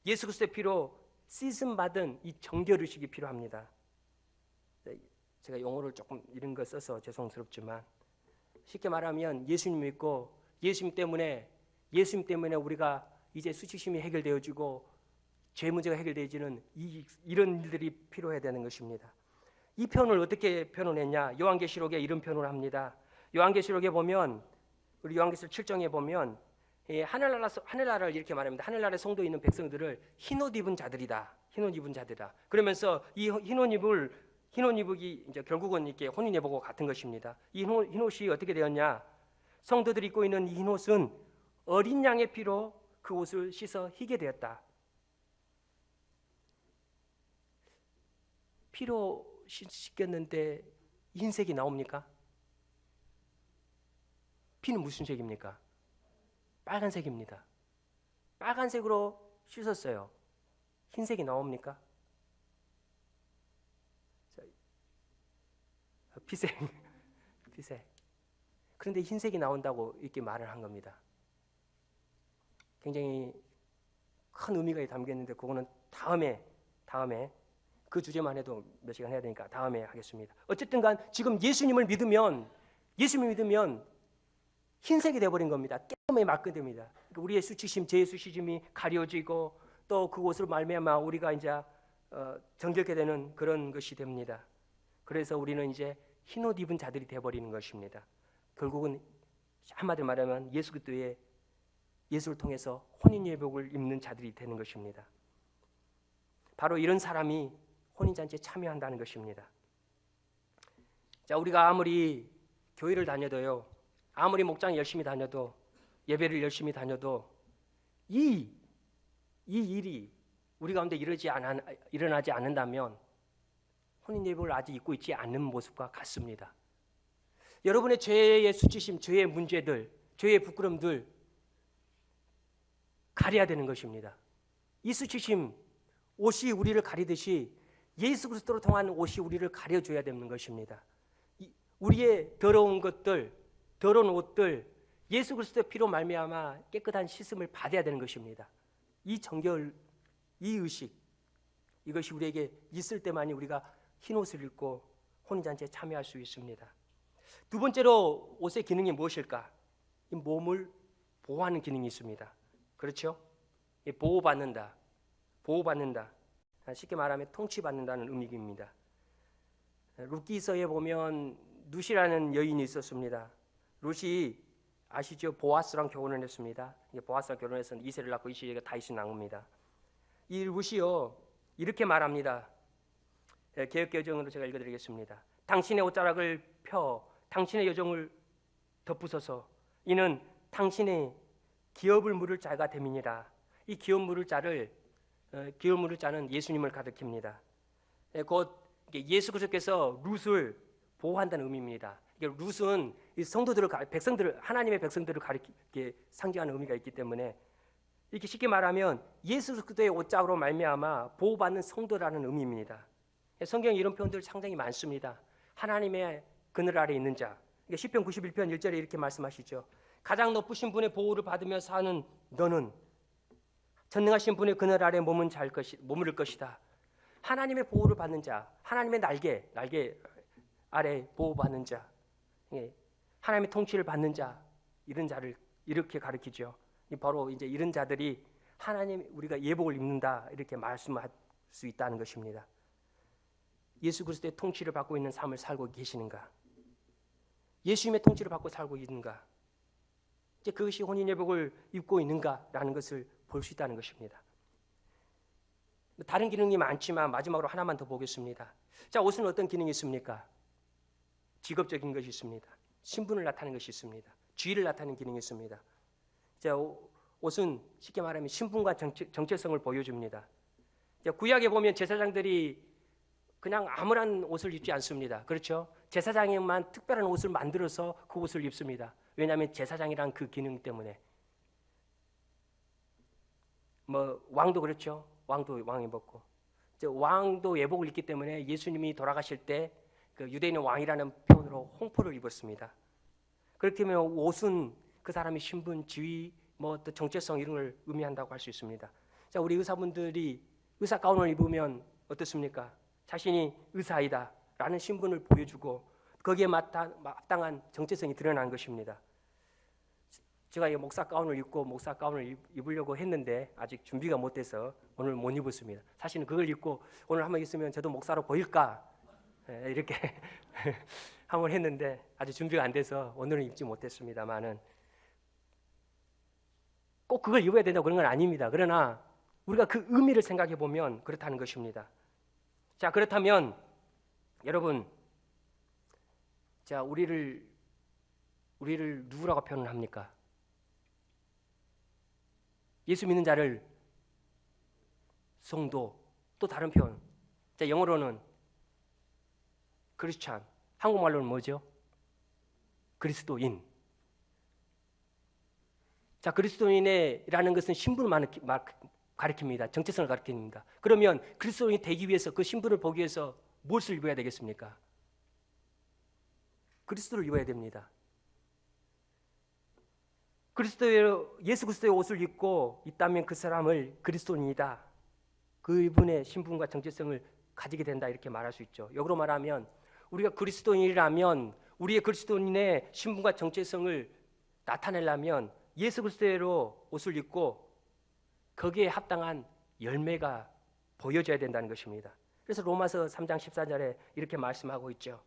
예수 그리스도의 피로 씻음 받은 이 정결 의식이 필요합니다. 제가 용어를 조금 이런 거 써서 죄송스럽지만 쉽게 말하면 예수님 믿고 예수님 때문에 우리가 이제 수치심이 해결되어지고 죄 문제가 해결되어지는 이런 일들이 필요해야 되는 것입니다. 이 표현을 어떻게 표현했냐? 요한계시록에 이런 표현을 합니다. 요한계시록에 보면 우리 요한계시록 7장에 보면 하늘나라를 이렇게 말합니다. 하늘나라에 성도에 있는 백성들을 흰옷 입은 자들이다. 흰옷 입은 자들이다. 그러면서 이 흰옷이 이제 결국은 이렇게 혼인예복과 같은 것입니다. 이 흰옷이 어떻게 되었냐? 성도들이 입고 있는 이 흰옷은 어린 양의 피로 그 옷을 씻어 희게 되었다. 피로 씻겼는데 흰색이 나옵니까? 피는 무슨 색입니까? 빨간색입니다. 빨간색으로 씻었어요. 흰색이 나옵니까? 자, 피색. 피색. 그런데 흰색이 나온다고 이렇게 말을 한 겁니다. 굉장히 큰 의미가 담겼는데 그거는 다음에 그 주제만 해도 몇 시간 해야 되니까 다음에 하겠습니다. 어쨌든 간 지금 예수님을 믿으면 흰색이 되어버린 겁니다. 깨끗하게 맞게 됩니다. 그러니까 우리의 수치심, 죄의 수치심이 가려지고 또 그곳으로 말미암아 우리가 이제 정결케 되는 그런 것이 됩니다. 그래서 우리는 이제 흰옷 입은 자들이 되어버리는 것입니다. 결국은 한마디로 말하면 예수 그리스도의 예수를 통해서 혼인예복을 입는 자들이 되는 것입니다. 바로 이런 사람이 혼인잔치에 참여한다는 것입니다. 자, 우리가 아무리 교회를 다녀도요, 아무리 목장 열심히 다녀도, 예배를 열심히 다녀도 이 일이 우리 가운데 일어나지 않는다면 혼인예복을 아직 입고 있지 않는 모습과 같습니다. 여러분의 죄의 수치심, 죄의 문제들, 죄의 부끄럼들 가려야 되는 것입니다. 이 수치심, 옷이 우리를 가리듯이 예수 그리스도로 통한 옷이 우리를 가려줘야 되는 것입니다. 우리의 더러운 것들, 더러운 옷들, 예수 그리스도의 피로 말미암아 깨끗한 씻음을 받아야 되는 것입니다. 이 정결, 이 의식, 이것이 우리에게 있을 때만이 우리가 흰 옷을 입고 혼인잔치에 참여할 수 있습니다. 두 번째로 옷의 기능이 무엇일까? 이 몸을 보호하는 기능이 있습니다. 그렇죠? 보호받는다. 쉽게 말하면 통치받는다는 의미입니다. 룻기서에 보면 룻이라는 여인이 있었습니다. 룻이 아시죠? 보아스랑 결혼을 했습니다. 보아스랑 결혼해서 이세를 낳고 이세가 다윗을 낳습니다. 이 룻이요 이렇게 말합니다. 개역개정으로 제가 읽어드리겠습니다. 당신의 옷자락을 펴 당신의 여종을 덮으소서. 이는 당신의 기업을 물을 자가 됨이니라. 이 기업 물을 자는 예수님을 가리킵니다. 곧 예수 그리스도께서 룻을 보호한다는 의미입니다. 룻은 이 성도들을 하나님의 백성들을 가리키게 상징하는 의미가 있기 때문에 이렇게 쉽게 말하면 예수 그리스도의 옷자락으로 말미암아 보호받는 성도라는 의미입니다. 성경에 이런 표현들 상당히 많습니다. 하나님의 그늘 아래 있는 자. 시편 91편 1절에 이렇게 말씀하시죠. 가장 높으신 분의 보호를 받으며 사는 너는 전능하신 분의 그늘 아래 머무를 것이다. 하나님의 보호를 받는 자, 하나님의 날개 아래 보호받는 자, 하나님의 통치를 받는 자, 이런 자를 이렇게 가리키죠. 바로 이제 이런 자들이 하나님 우리가 예복을 입는다 이렇게 말씀할 수 있다는 것입니다. 예수 그리스도의 통치를 받고 있는 삶을 살고 계시는가? 예수님의 통치를 받고 살고 있는가? 이제 그것이 혼인예복을 입고 있는가라는 것을 볼 수 있다는 것입니다. 다른 기능이 많지만 마지막으로 하나만 더 보겠습니다. 자, 옷은 어떤 기능이 있습니까? 직업적인 것이 있습니다. 신분을 나타내는 것이 있습니다. 지위를 나타내는 기능이 있습니다. 자, 옷은 쉽게 말하면 신분과 정체성을 보여줍니다. 자, 구약에 보면 제사장들이 그냥 아무런 옷을 입지 않습니다. 그렇죠? 제사장에만 특별한 옷을 만들어서 그 옷을 입습니다. 왜냐하면 제사장이란 그 기능 때문에. 왕도 그렇죠. 왕 입었고. 왕도 예복을 입기 때문에 예수님이 돌아가실 때 그 유대인의 왕이라는 표현으로 홍포를 입었습니다. 그렇게 하면 옷은 그 사람의 신분, 지위, 또 정체성 이런 걸 의미한다고 할 수 있습니다. 자, 우리 의사분들이 의사 가운을 입으면 어떻습니까? 자신이 의사이다 라는 신분을 보여주고 거기에 마땅한 정체성이 드러난 것입니다. 제가 이 목사 가운을 입고 목사 가운을 입으려고 했는데 아직 준비가 못 돼서 오늘 못 입었습니다. 사실은 그걸 입고 오늘 한번 있으면 저도 목사로 보일까 이렇게 한번 했는데 아직 준비가 안 돼서 오늘은 입지 못했습니다만은 꼭 그걸 입어야 된다고 그런 건 아닙니다. 그러나 우리가 그 의미를 생각해 보면 그렇다는 것입니다. 자, 그렇다면 여러분, 자, 우리를 누구라고 표현합니까? 예수 믿는 자를 성도, 또 다른 표현. 자, 영어로는 크리스찬. 한국말로는 뭐죠? 그리스도인. 자, 그리스도인이라는 것은 신분을 가리킵니다. 정체성을 가리킵니다. 그러면 그리스도인이 되기 위해서 그 신분을 보기 위해서 무엇을 입어야 되겠습니까? 그리스도를 입어야 됩니다. 예수 그리스도의 옷을 입고 있다면 그 사람을 그리스도인이다. 그분의 신분과 정체성을 가지게 된다 이렇게 말할 수 있죠. 역으로 말하면 우리가 그리스도인이라면 우리의 그리스도인의 신분과 정체성을 나타내려면 예수 그리스도로 옷을 입고 거기에 합당한 열매가 보여져야 된다는 것입니다. 그래서 로마서 3장 14절에 이렇게 말씀하고 있죠.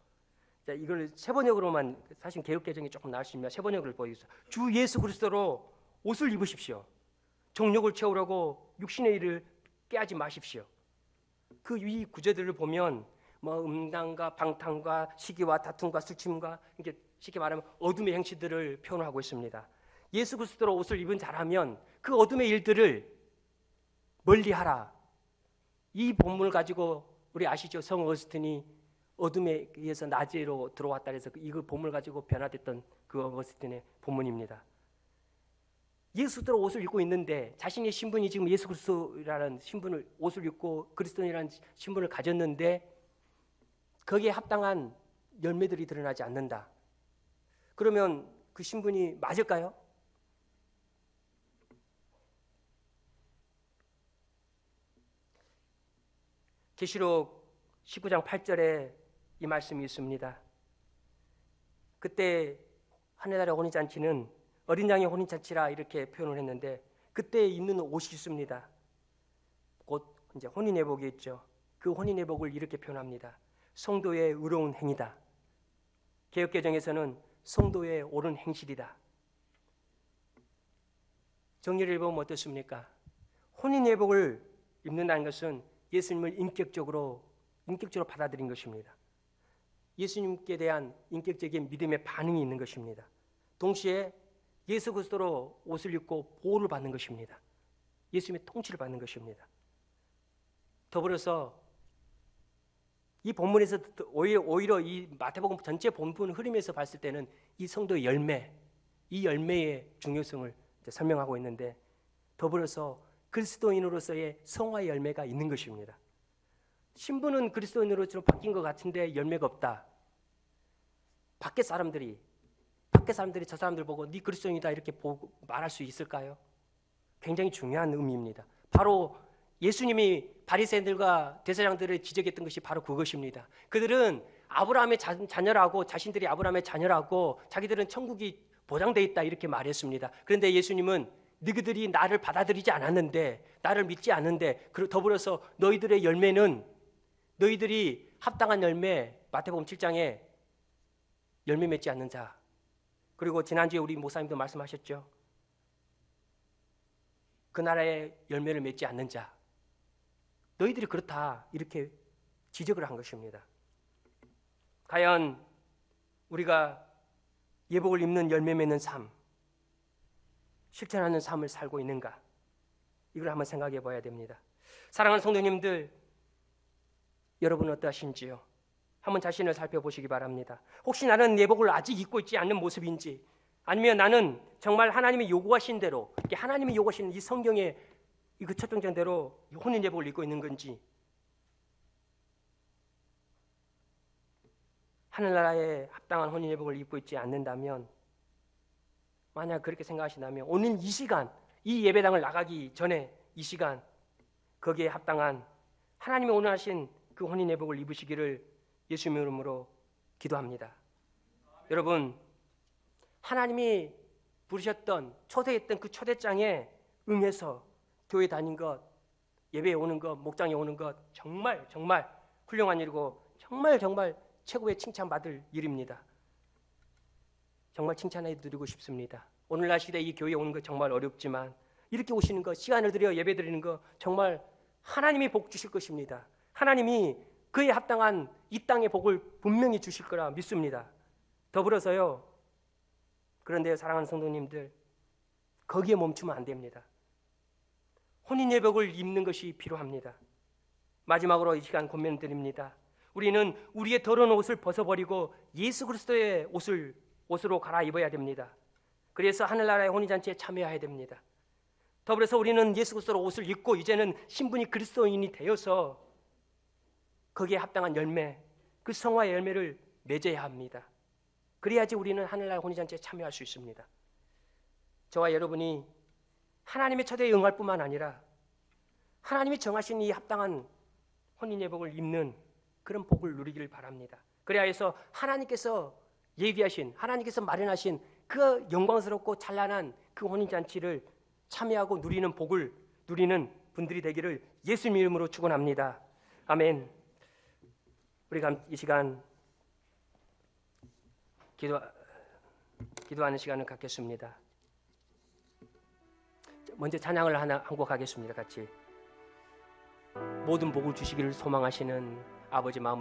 자, 이걸 세번역으로만 사실 개역개정이 조금 나을 수 있으면 세번역을 보여주세요. 주 예수 그리스도로 옷을 입으십시오. 정욕을 채우려고 육신의 일을 깨하지 마십시오. 그 위 구절들을 보면 음란과 방탕과 시기와 다툼과 술취음과 이렇게 쉽게 말하면 어둠의 행치들을 표현하고 있습니다. 예수 그리스도로 옷을 입은 자라면 그 어둠의 일들을 멀리하라. 이 본문을 가지고 우리 아시죠? 성 어거스틴이 어둠에 의해서 낮에로 들어왔다 해서 이거 본문을 가지고 변화됐던 그 어거스틴의 본문입니다. 예수 그리스도로 옷을 입고 있는데 자신의 신분이 지금 예수 그리스도라는 신분을 옷을 입고 그리스도인이라는 신분을 가졌는데 거기에 합당한 열매들이 드러나지 않는다. 그러면 그 신분이 맞을까요? 계시록 19장 8절에 이 말씀이 있습니다. 그때 하늘나라의 혼인잔치는 어린 양의 혼인잔치라 이렇게 표현을 했는데 그때 입는 옷이 있습니다. 곧 이제 혼인예복이 있죠. 그 혼인예복을 이렇게 표현합니다. 성도의 의로운 행위다. 개역개정에서는 성도의 옳은 행실이다. 정리를 해보면 어떻습니까? 혼인예복을 입는다는 것은 예수님을 인격적으로 받아들인 것입니다. 예수님께 대한 인격적인 믿음의 반응이 있는 것입니다. 동시에 예수 그리스도로 옷을 입고 보호를 받는 것입니다. 예수님의 통치를 받는 것입니다. 더불어서 이 본문에서 오히려 이 마태복음 전체 본문 흐름에서 봤을 때는 이 성도의 열매, 이 열매의 중요성을 설명하고 있는데 더불어서 그리스도인으로서의 성화의 열매가 있는 것입니다. 신분은 그리스도인으로 바뀐 것 같은데 열매가 없다. 밖에 사람들이 저 사람들 보고 네 그리스도인이다 이렇게 보고 말할 수 있을까요? 굉장히 중요한 의미입니다. 바로 예수님이 바리새인들과 대제사장들을 지적했던 것이 바로 그것입니다. 그들은 아브라함의 자녀라고 자신들이 아브라함의 자녀라고 자기들은 천국이 보장돼 있다 이렇게 말했습니다. 그런데 예수님은 너희들이 나를 받아들이지 않았는데 나를 믿지 않는데 더불어서 너희들의 열매는 너희들이 합당한 열매 마태복음 7장에 열매 맺지 않는 자 그리고 지난주에 우리 목사님도 말씀하셨죠. 그 나라의 열매를 맺지 않는 자 너희들이 그렇다 이렇게 지적을 한 것입니다. 과연 우리가 예복을 입는 열매 맺는 삶 실천하는 삶을 살고 있는가 이걸 한번 생각해 봐야 됩니다. 사랑하는 성도님들 여러분은 어떠하신지요? 한번 자신을 살펴보시기 바랍니다. 혹시 나는 예복을 아직 입고 있지 않는 모습인지 아니면 나는 정말 하나님이 요구하신 대로 하나님이 요구하시는 이 성경의 그 첫 정장대로 혼인 예복을 입고 있는 건지 하늘나라에 합당한 혼인 예복을 입고 있지 않는다면 만약 그렇게 생각하신다면 오늘 이 시간 이 예배당을 나가기 전에 이 시간 거기에 합당한 하나님이 원하신 그 혼인 예복을 입으시기를 예수님의 이름으로 기도합니다. 여러분 하나님이 부르셨던 초대했던 그 초대장에 응해서 교회 다닌 것 예배에 오는 것 목장에 오는 것 정말 훌륭한 일이고 정말 최고의 칭찬받을 일입니다. 정말 칭찬해 드리고 싶습니다. 오늘날 시대에 이 교회에 오는 것 정말 어렵지만 이렇게 오시는 것 시간을 들여 예배 드리는 것 정말 하나님이 복 주실 것입니다. 하나님이 그에 합당한 이 땅의 복을 분명히 주실 거라 믿습니다. 더불어서요. 그런데 사랑하는 성도님들 거기에 멈추면 안 됩니다. 혼인 예복을 입는 것이 필요합니다. 마지막으로 이 시간 권면드립니다. 우리는 우리의 더러운 옷을 벗어버리고 예수 그리스도의 옷으로 갈아입어야 됩니다. 그래서 하늘나라의 혼인잔치에 참여해야 됩니다. 더불어서 우리는 예수 그리스도로 옷을 입고 이제는 신분이 그리스도인이 되어서 거기에 합당한 열매, 그 성화의 열매를 맺어야 합니다. 그래야지 우리는 하늘나라의 혼인잔치에 참여할 수 있습니다. 저와 여러분이 하나님의 초대에 응할 뿐만 아니라 하나님이 정하신 이 합당한 혼인예복을 입는 그런 복을 누리기를 바랍니다. 그래야 해서 하나님께서 예비하신, 하나님께서 마련하신 그 영광스럽고 찬란한 그 혼인잔치를 참여하고 누리는 복을 누리는 분들이 되기를 예수님 이름으로 축원합니다. 아멘. 우리가 이 시간 기도하는 시간을 갖겠습니다. 먼저 찬양을 한 곡 하겠습니다. 같이. 모든 복을 주시기를 소망하시는 아버지 마음을